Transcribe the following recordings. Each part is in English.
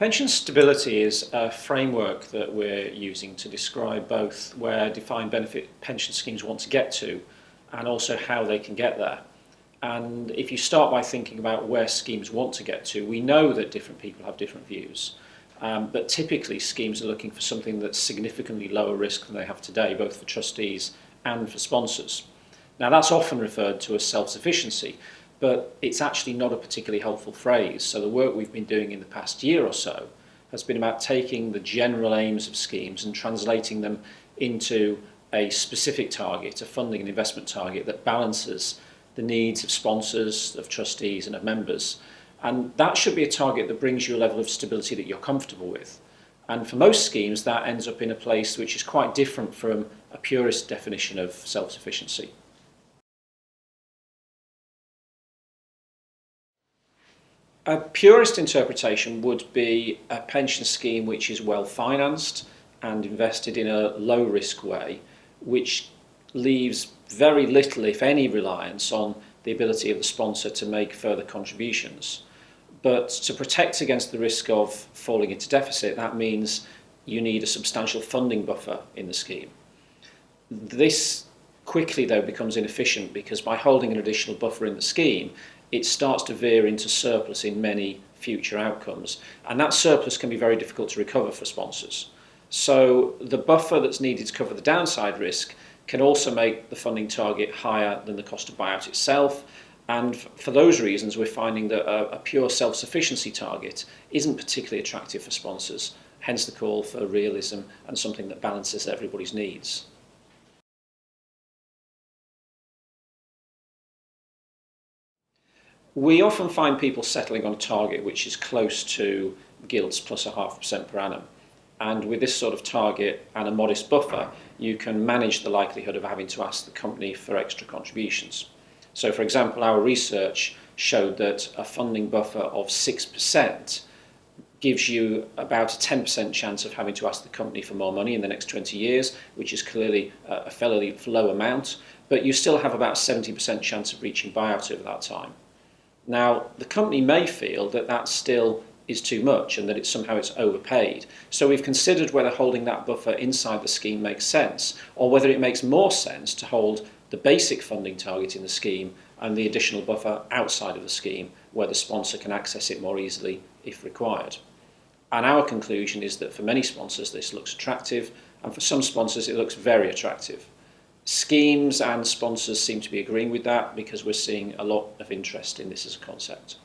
Pension stability is a framework that we're using to describe both where defined benefit pension schemes want to get to and also how they can get there. And if you start by thinking about where schemes want to get to, we know that different people have different views. But typically schemes are looking for something that's significantly lower risk than they have today, both for trustees and for sponsors. Now that's often referred to as self-sufficiency, but it's actually not a particularly helpful phrase. So the work we've been doing in the past year or so has been about taking the general aims of schemes and translating them into a specific target, a funding and investment target that balances the needs of sponsors, of trustees and of members. And that should be a target that brings you a level of stability that you're comfortable with. And for most schemes, that ends up in a place which is quite different from a purist definition of self-sufficiency. A purist interpretation would be a pension scheme which is well financed and invested in a low risk way, which leaves very little, if any, reliance on the ability of the sponsor to make further contributions. But to protect against the risk of falling into deficit, that means you need a substantial funding buffer in the scheme. This quickly, though, becomes inefficient because by holding an additional buffer in the scheme, it starts to veer into surplus in many future outcomes. And that surplus can be very difficult to recover for sponsors. So the buffer that's needed to cover the downside risk can also make the funding target higher than the cost of buyout itself. And for those reasons, we're finding that a pure self-sufficiency target isn't particularly attractive for sponsors, hence the call for realism and something that balances everybody's needs. We often find people settling on a target which is close to gilts plus 0.5% per annum. And with this sort of target and a modest buffer, you can manage the likelihood of having to ask the company for extra contributions. So for example, our research showed that a funding buffer of 6% gives you about a 10% chance of having to ask the company for more money in the next 20 years, which is clearly a fairly low amount, but you still have about 70% chance of reaching buyout over that time. Now, the company may feel that that still is too much and that it's overpaid. So we've considered whether holding that buffer inside the scheme makes sense, or whether it makes more sense to hold the basic funding target in the scheme and the additional buffer outside of the scheme, where the sponsor can access it more easily if required. And our conclusion is that for many sponsors this looks attractive, and for some sponsors it looks very attractive. Schemes and sponsors seem to be agreeing with that because we're seeing a lot of interest in this as a concept.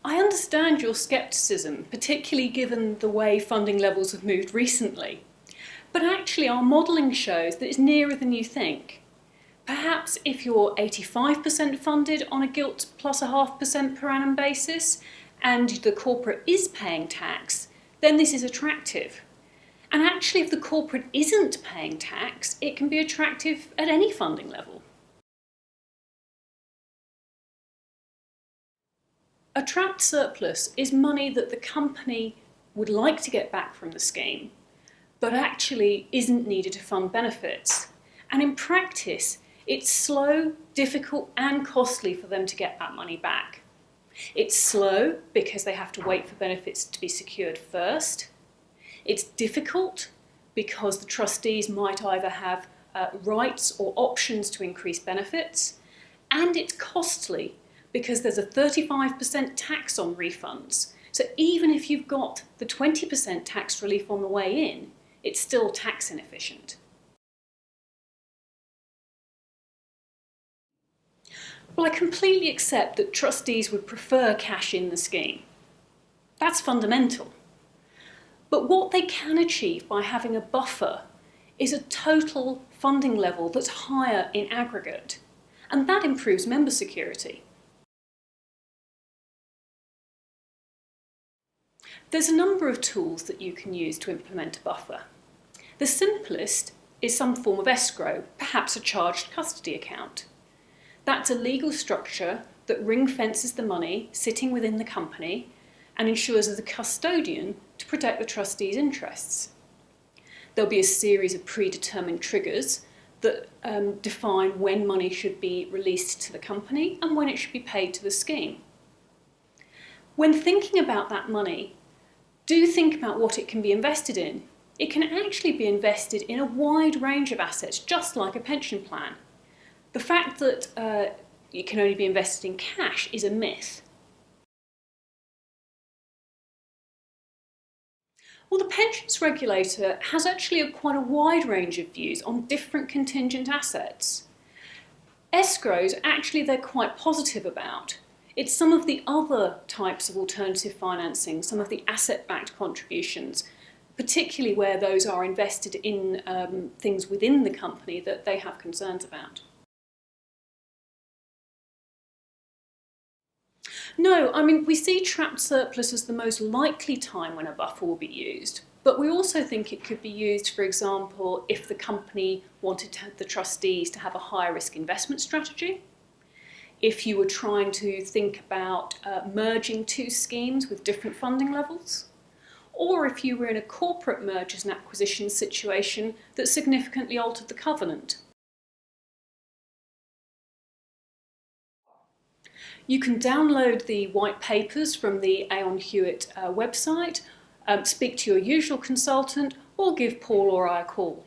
I understand your scepticism, particularly given the way funding levels have moved recently. But actually our modelling shows that it's nearer than you think. Perhaps if you're 85% funded on a gilt plus 0.5% per annum basis and the corporate is paying tax, then this is attractive. And actually if the corporate isn't paying tax, it can be attractive at any funding level. A trapped surplus is money that the company would like to get back from the scheme, but actually isn't needed to fund benefits. And in practice, it's slow, difficult and costly for them to get that money back. It's slow because they have to wait for benefits to be secured first. It's difficult because the trustees might either have rights or options to increase benefits. And it's costly because there's a 35% tax on refunds. So even if you've got the 20% tax relief on the way in, it's still tax inefficient. Well, I completely accept that trustees would prefer cash in the scheme. That's fundamental. But what they can achieve by having a buffer is a total funding level that's higher in aggregate, and that improves member security. There's a number of tools that you can use to implement a buffer. The simplest is some form of escrow, perhaps a charged custody account. That's a legal structure that ring-fences the money sitting within the company and ensures as a custodian to protect the trustees' interests. There'll be a series of predetermined triggers that define when money should be released to the company and when it should be paid to the scheme. When thinking about that money, do think about what it can be invested in. It can actually be invested in a wide range of assets, just like a pension plan. The fact that it can only be invested in cash is a myth. Well, the pensions regulator has actually quite a wide range of views on different contingent assets. Escrows, actually, they're quite positive about. It's some of the other types of alternative financing, some of the asset-backed contributions, particularly where those are invested in things within the company that they have concerns about. No, I mean, we see trapped surplus as the most likely time when a buffer will be used, but we also think it could be used, for example, if the company wanted the trustees to have a higher risk investment strategy, if you were trying to think about merging two schemes with different funding levels, or if you were in a corporate mergers and acquisitions situation that significantly altered the covenant. You can download the white papers from the AON Hewitt website, speak to your usual consultant, or give Paul or I a call.